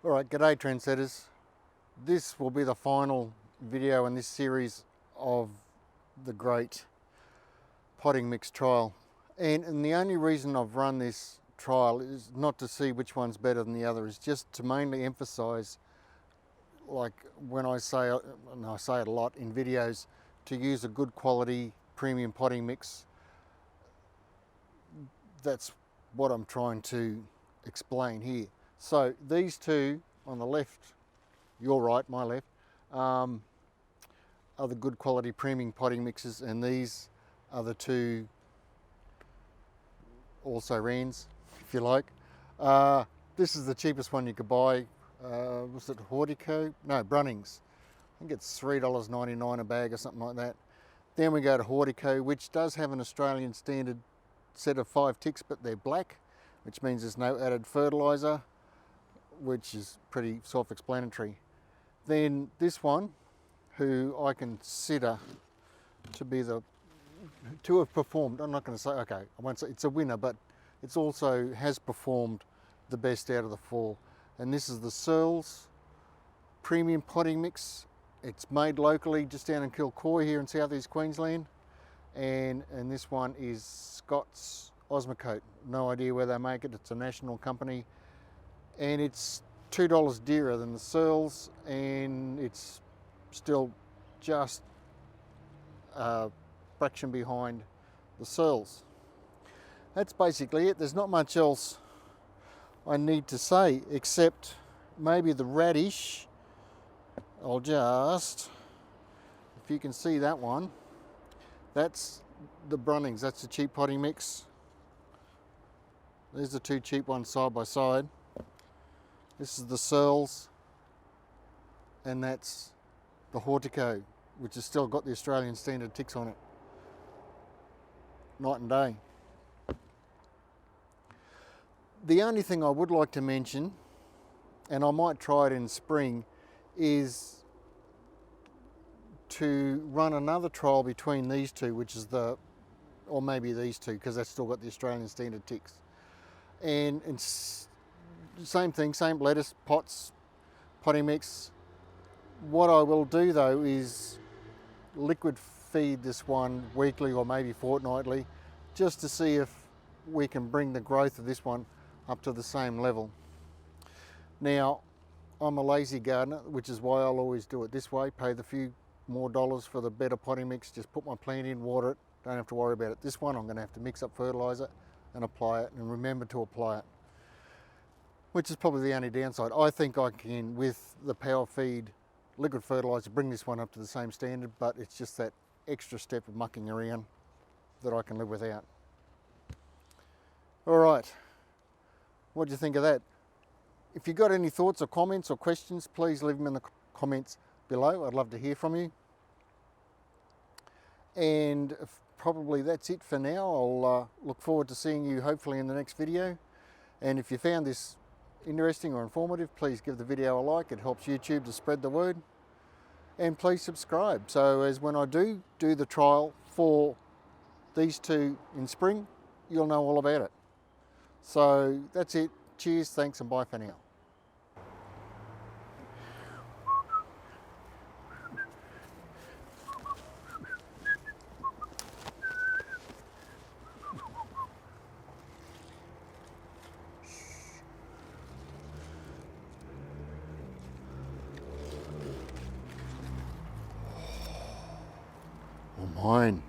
Alright, g'day trendsetters. This will be the final video in this series of the great potting mix trial. And the only reason I've run this trial is not to see which one's better than the other, is just to mainly emphasize, like when I say, and I say it a lot in videos, to use a good quality premium potting mix. That's what I'm trying to explain here. So these two on the left, your right, my left, are the good quality premium potting mixes, and these are the two also rans, if you like. This is the cheapest one you could buy. Was it Hortico? No, Brunnings. I think it's $3.99 a bag or something like that. Then we go to Hortico, which does have an Australian standard set of 5 ticks, but they're black, which means there's no added fertilizer, which is pretty self-explanatory. Then this one, who I consider to be to have performed, I'm not going to say, okay, I won't say it's a winner, but it's also has performed the best out of the 4. And this is the Searles Premium Potting Mix. It's made locally just down in Kilcoy here in southeast Queensland. And this one is Scott's Osmocote. No idea where they make it, it's a national company. And it's $2 dearer than the Searles, and it's still just a fraction behind the Searles. That's basically it. There's not much else I need to say, except maybe the radish. I'll just, if you can see that one, that's the Brunnings, that's the cheap potting mix. There's the two cheap ones side by side. This is the Searles, and that's the Hortico, which has still got the Australian standard ticks on it. Night and day. The only thing I would like to mention, and I might try it in spring, is to run another trial between these two, which is or maybe these two, because they've still got the Australian standard ticks. And same thing, same lettuce, pots, potting mix. What I will do though is liquid feed this one weekly or maybe fortnightly, just to see if we can bring the growth of this one up to the same level. Now, I'm a lazy gardener, which is why I'll always do it this way, pay the few more dollars for the better potting mix, just put my plant in, water it, don't have to worry about it. This one I'm going to have to mix up fertilizer and apply it, and remember to apply it, which is probably the only downside. I think I can, with the power feed liquid fertilizer, bring this one up to the same standard, but it's just that extra step of mucking around that I can live without. All right, what do you think of that? If you've got any thoughts or comments or questions, please leave them in the comments below. I'd love to hear from you. And probably that's it for now. I'll look forward to seeing you hopefully in the next video. And if you found this interesting or informative, please give the video a like. It helps YouTube to spread the word. And please subscribe, so as when I do the trial for these two in spring, you'll know all about it. So that's it. Cheers, thanks, and bye for now. Oh, mine.